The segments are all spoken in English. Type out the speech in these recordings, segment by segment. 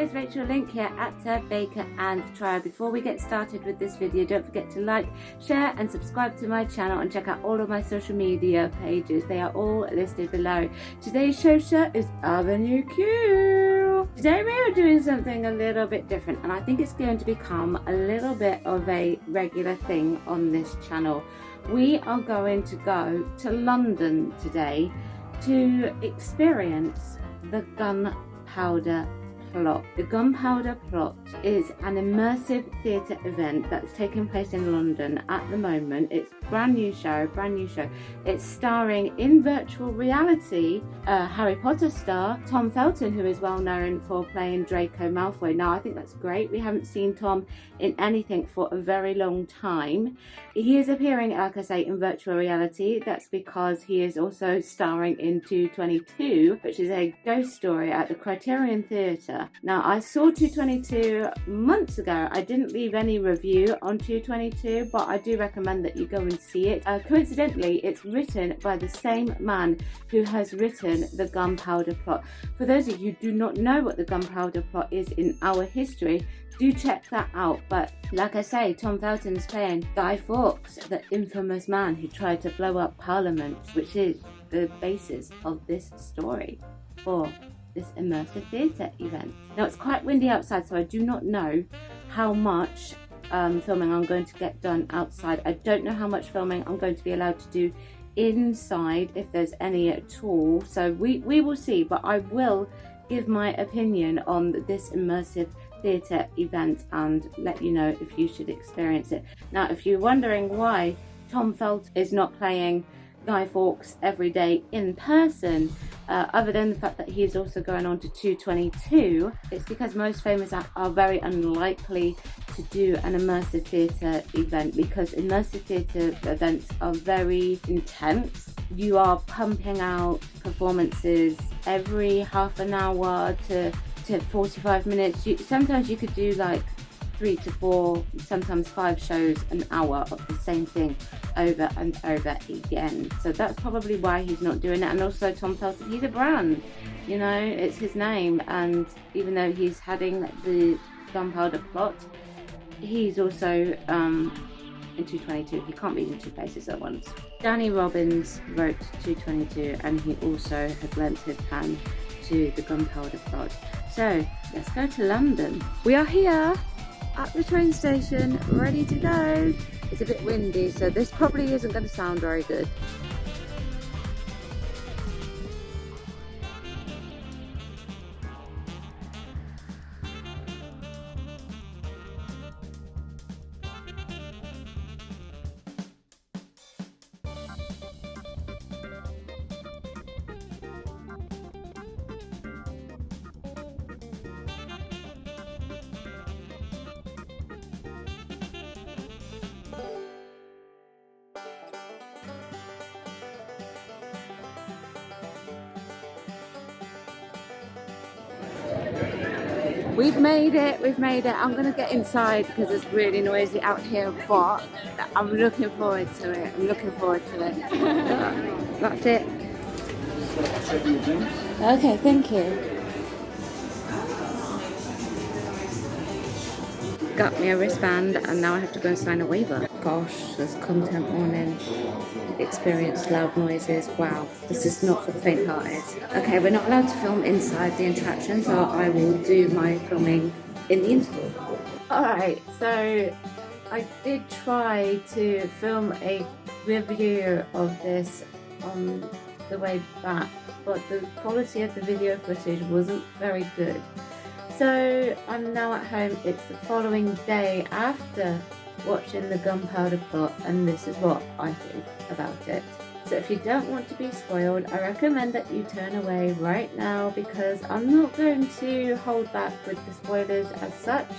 guys, Rachel Link here, actor, baker and trier. Before we get started with this video, don't forget to like, share and subscribe to my channel and check out all of my social media pages. They are all listed below. Today's show shirt is Avenue Q. Today we are doing something a little bit different, and I think it's going to become a little bit of a regular thing on this channel. We are going to go to London today to experience the Gunpowder Plot. The Gunpowder Plot is an immersive theatre event that's taking place in London at the moment. It's brand new show. It's starring in virtual reality Harry Potter star Tom Felton, who is well known for playing Draco Malfoy. Now I think that's great. We haven't seen Tom in anything for a very long time. He is appearing, like I say, in virtual reality. That's because he is also starring in 222, which is a ghost story at the Criterion Theatre. Now, I saw 222 months ago. I didn't leave any review on 222, but I do recommend that you go and see it. Coincidentally, it's written by the same man who has written the Gunpowder Plot. For those of you who do not know what the Gunpowder Plot is in our history, do check that out. But like I say, Tom Felton's playing Guy Fawkes, the infamous man who tried to blow up Parliament, which is the basis of this story for this immersive theatre event. Now it's quite windy outside, so I do not know how much filming I'm going to get done outside. I don't know how much filming I'm going to be allowed to do inside, if there's any at all. So we will see, but I will give my opinion on this immersive theatre event and let you know if you should experience it. Now, if you're wondering why Tom Felton is not playing Guy Fawkes every day in person, other than the fact that he is also going on to 222, it's because most famous actors are very unlikely to do an immersive theatre event, because immersive theatre events are very intense. You are pumping out performances every half an hour to 45 minutes. Sometimes you could do like 3 to 4, sometimes 5 shows an hour of the same thing over and over again. So that's probably why he's not doing it. And also Tom Felton, he's a brand, you know, it's his name. And even though he's heading the Gunpowder Plot, he's also in 222. He can't be in two places at once. Danny Robbins wrote 222, and he also has lent his hand to the Gunpowder Plot. So let's go to London. We are here at the train station, ready to go. It's a bit windy, so this probably isn't going to sound very good. We've made it. I'm gonna get inside because it's really noisy out here, but I'm looking forward to it. That's it. Okay, thank you. Got me a wristband and now I have to go and sign a waiver. Gosh, there's content warning. Experience loud noises. Wow, this is not for the faint-hearted. Okay, we're not allowed to film inside the attraction, so I will do my filming in the interval. Alright, so I did try to film a review of this on the way back, but the quality of the video footage wasn't very good. So I'm now at home. It's the following day after watching the Gunpowder Plot, and this is what I think about it. So if you don't want to be spoiled, I recommend that you turn away right now, because I'm not going to hold back with the spoilers as such.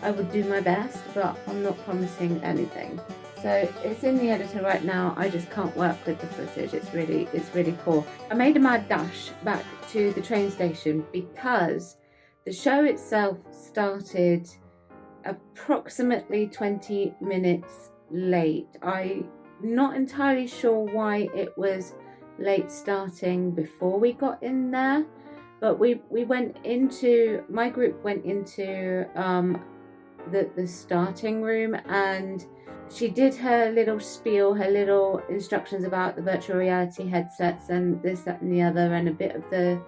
I would do my best, but I'm not promising anything. So it's in the editor right now. I just can't work with the footage. It's really poor. I made a mad dash back to the train station because the show itself started approximately 20 minutes late. I'm not entirely sure why it was late starting before we got in there. But my group went into the starting room, and she did her little spiel, her little instructions about the virtual reality headsets and this, that and the other, and a bit of the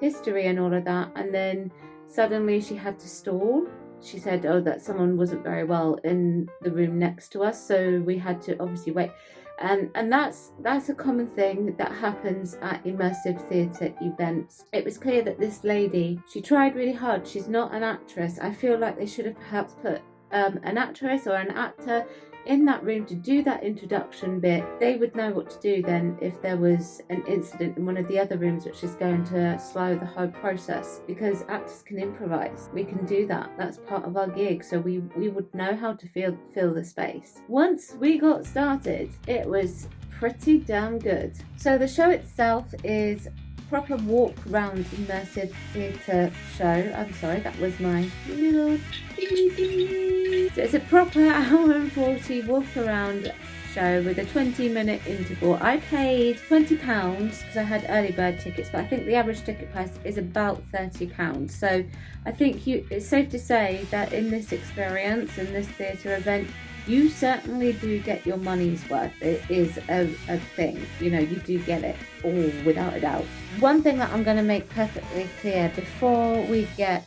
history and all of that. And then suddenly she had to stall. She said, that someone wasn't very well in the room next to us, so we had to obviously wait. And that's a common thing that happens at immersive theatre events. It was clear that this lady, she tried really hard. She's not an actress. I feel like they should have perhaps put an actress or an actor in that room to do that introduction bit. They would know what to do then if there was an incident in one of the other rooms, which is going to slow the whole process, because actors can improvise. We can do that. That's part of our gig, so we would know how to fill the space. Once we got started, it was pretty damn good. So the show itself is proper walk round immersive theatre show. I'm sorry, that was my little ding. So it's a proper hour and 40 walk around show with a 20-minute interval. I paid £20 because I had early bird tickets, but I think the average ticket price is about £30. So I think it's safe to say that in this experience, in this theatre event, you certainly do get your money's worth. It is a thing, you do get it all without a doubt. One thing that I'm going to make perfectly clear before we get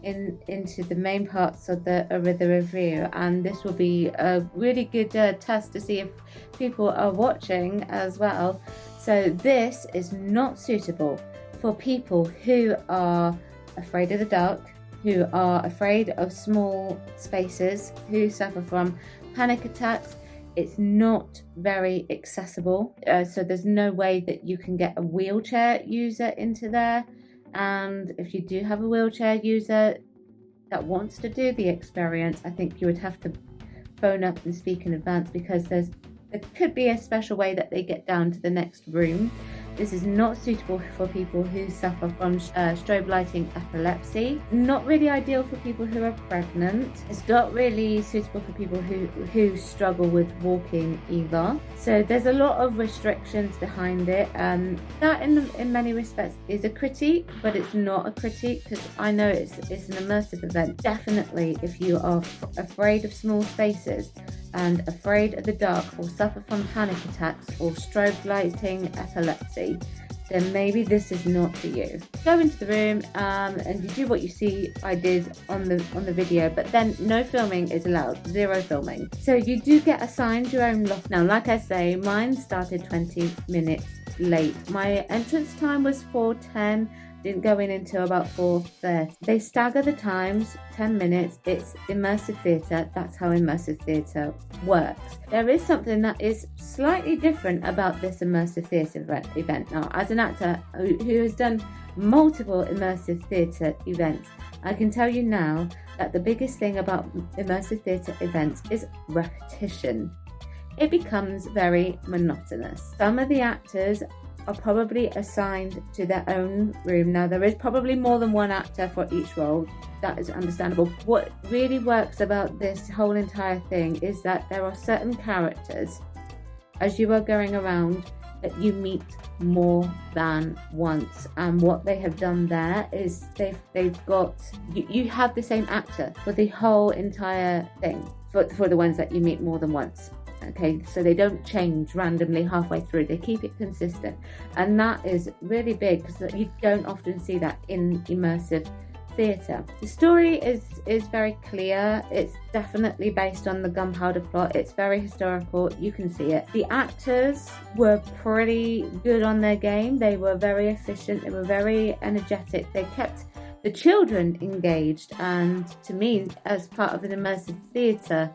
into the main parts of the review, and this will be a really good test to see if people are watching as well. So this is not suitable for people who are afraid of the dark, who are afraid of small spaces, who suffer from panic attacks. It's not very accessible, so there's no way that you can get a wheelchair user into there. And if you do have a wheelchair user that wants to do the experience, I think you would have to phone up and speak in advance, because there could be a special way that they get down to the next room. This is not suitable for people who suffer from strobe lighting epilepsy. Not really ideal for people who are pregnant. It's not really suitable for people who struggle with walking either. So there's a lot of restrictions behind it. That in many respects is a critique, but it's not a critique, because I know it's an immersive event. Definitely, if you are afraid of small spaces and afraid of the dark, or suffer from panic attacks or strobe lighting epilepsy, then maybe this is not for you. Go into the room and you do what you see I did on the video, but then no filming is allowed, 0 filming. So you do get assigned your own loft. Now, like I say, mine started 20 minutes late. My entrance time was 4:10. Didn't go in until about 4:30. They stagger the times, 10 minutes. It's immersive theatre. That's how immersive theatre works. There is something that is slightly different about this immersive theatre event. Now, as an actor who has done multiple immersive theatre events, I can tell you now that the biggest thing about immersive theatre events is repetition. It becomes very monotonous. Some of the actors are probably assigned to their own room. Now, there is probably more than one actor for each role. That is understandable. What really works about this whole entire thing is that there are certain characters, as you are going around, that you meet more than once. And what they have done there is they've got, you have the same actor for the whole entire thing, for the ones that you meet more than once. Okay, so they don't change randomly halfway through. They keep it consistent, and that is really big, because you don't often see that in immersive theatre. The story is very clear. It's definitely based on the Gunpowder Plot. It's very historical. You can see it. The actors were pretty good on their game. They were very efficient. They were very energetic. They kept the children engaged, and to me, as part of an immersive theatre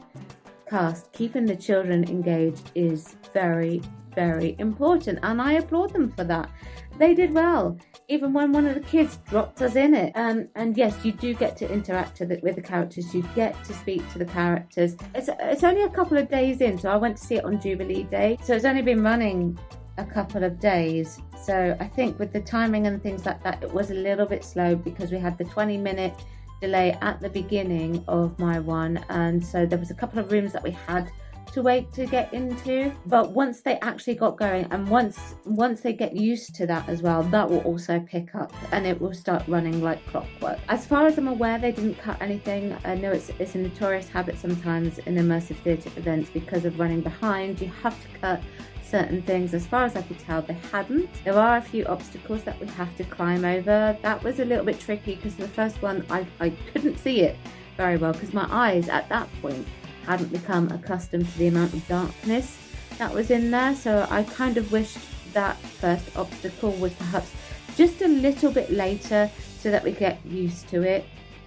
cast, keeping the children engaged is very, very important, and I applaud them for that. They did well, even when one of the kids dropped us in it. And yes, you do get to interact with the characters. You get to speak to the characters. It's only a couple of days in, so I went to see it on Jubilee Day, so it's only been running a couple of days. So I think with the timing and things like that, it was a little bit slow, because we had the 20-minute delay at the beginning of my one, and so there was a couple of rooms that we had to wait to get into, but once they actually got going, and once they get used to that as well, that will also pick up and it will start running like clockwork. As far as I'm aware, they didn't cut anything. I know it's a notorious habit sometimes in immersive theatre events because of running behind. You have to cut certain things. As far as I could tell, they hadn't. There are a few obstacles that we have to climb over. That was a little bit tricky because the first one I couldn't see it very well because my eyes at that point hadn't become accustomed to the amount of darkness that was in there. So I kind of wished that first obstacle was perhaps just a little bit later so that we get used to it,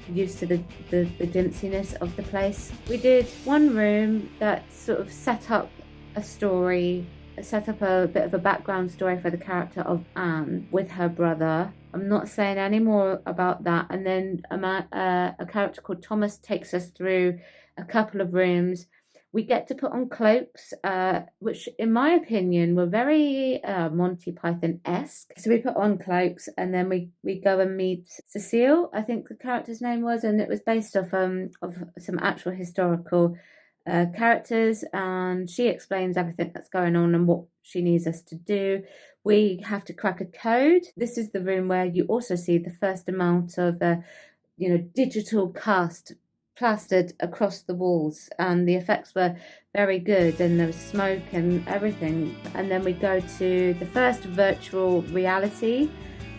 used to the dimpsiness of the place. We did one room that sort of set up a story, set up a bit of a background story for the character of Anne with her brother. I'm not saying any more about that. And then a character called Thomas takes us through a couple of rooms. We get to put on cloaks, which in my opinion were very Monty Python-esque. So we put on cloaks and then we go and meet Cecile, I think the character's name was, and it was based off of some actual historical characters, and she explains everything that's going on and what she needs us to do. We have to crack a code. This is the room where you also see the first amount of digital cast plastered across the walls, and the effects were very good and there was smoke and everything. And then we go to the first virtual reality,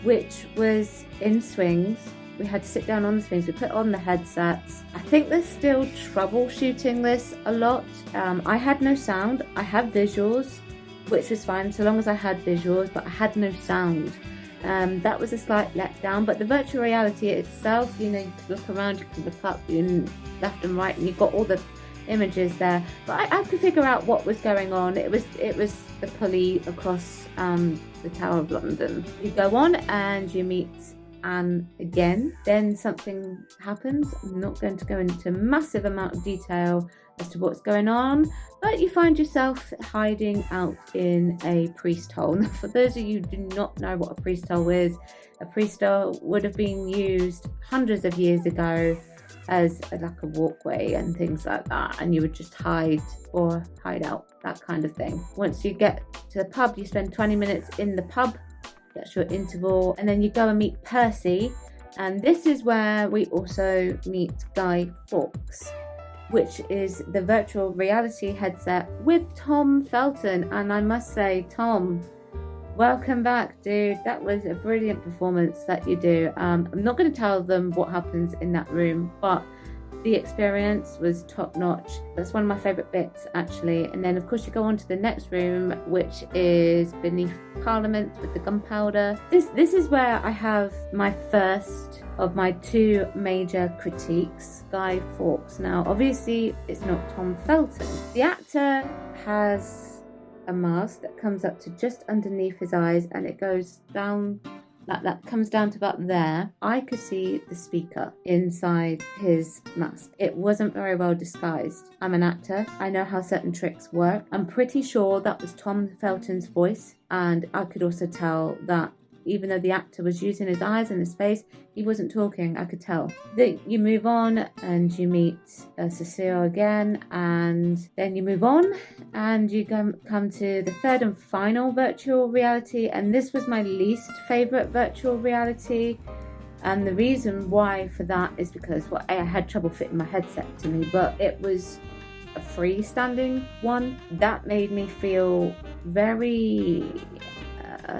which was in swings. We had to sit down on the swings. We put on the headsets. I think they're still troubleshooting this a lot. I had no sound. I had visuals, which was fine so long as I had visuals, but I had no sound. That was a slight letdown, but the virtual reality itself, you can look around, you can look up and left and right, and you've got all the images there. But I could figure out what was going on. It was the pulley across the Tower of London. You go on and you meet Anne again. Then something happens. I'm not going to go into a massive amount of detail as to what's going on, but you find yourself hiding out in a priest hole. Now, for those of you who do not know what a priest hole is, a priest hole would have been used hundreds of years ago as like a walkway and things like that, and you would just hide or hide out, that kind of thing. Once you get to the pub, you spend 20 minutes in the pub. That's your interval, and then you go and meet Percy, and this is where we also meet Guy Fawkes, which is the virtual reality headset with Tom Felton. And I must say, Tom, welcome back, dude. That was a brilliant performance that you do. I'm not going to tell them what happens in that room, but the experience was top notch. That's one of my favourite bits, actually. And then, of course, you go on to the next room, which is beneath Parliament with the gunpowder. This is where I have my first of my two major critiques. Guy Fawkes. Now, obviously, it's not Tom Felton. The actor has a mask that comes up to just underneath his eyes, and it goes down. That comes down to about there. I could see the speaker inside his mask. It wasn't very well disguised. I'm an actor. I know how certain tricks work. I'm pretty sure that was Tom Felton's voice, and I could also tell that even though the actor was using his eyes and his face, he wasn't talking. I could tell. Then you move on and you meet Cecile again, and then you move on and you come to the third and final virtual reality, and this was my least favourite virtual reality. And the reason why for that is because I had trouble fitting my headset to me, but it was a freestanding one that made me feel very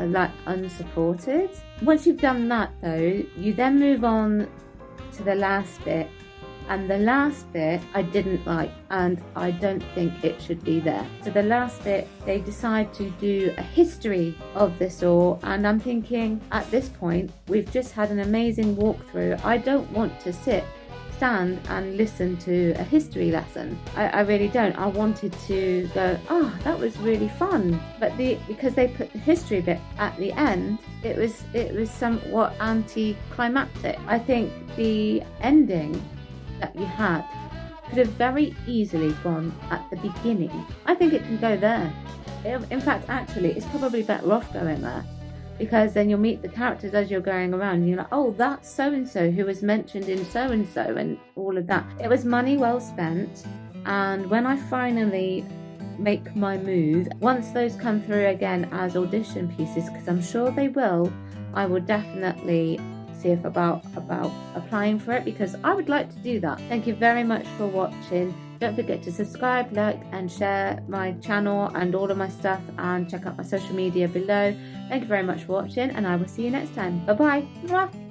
like unsupported. Once you've done that though, you then move on to the last bit, and the last bit I didn't like, and I don't think it should be there. So the last bit, they decide to do a history of this all, and I'm thinking at this point we've just had an amazing walkthrough. I don't want to stand and listen to a history lesson. I really don't. I wanted to go, oh, that was really fun. But because they put the history bit at the end, it was somewhat anticlimactic. I think the ending that you had could have very easily gone at the beginning. I think it can go there. In fact, actually, it's probably better off going there, because then you'll meet the characters as you're going around and you're like, oh, that's so-and-so who was mentioned in so-and-so and all of that. It was money well spent, and when I finally make my move, once those come through again as audition pieces, because I'm sure they will, I will definitely see if about applying for it, because I would like to do that. Thank you very much for watching. Don't forget to subscribe, like and share my channel and all of my stuff, and check out my social media below. Thank you very much for watching, and I will see you next time. Bye bye.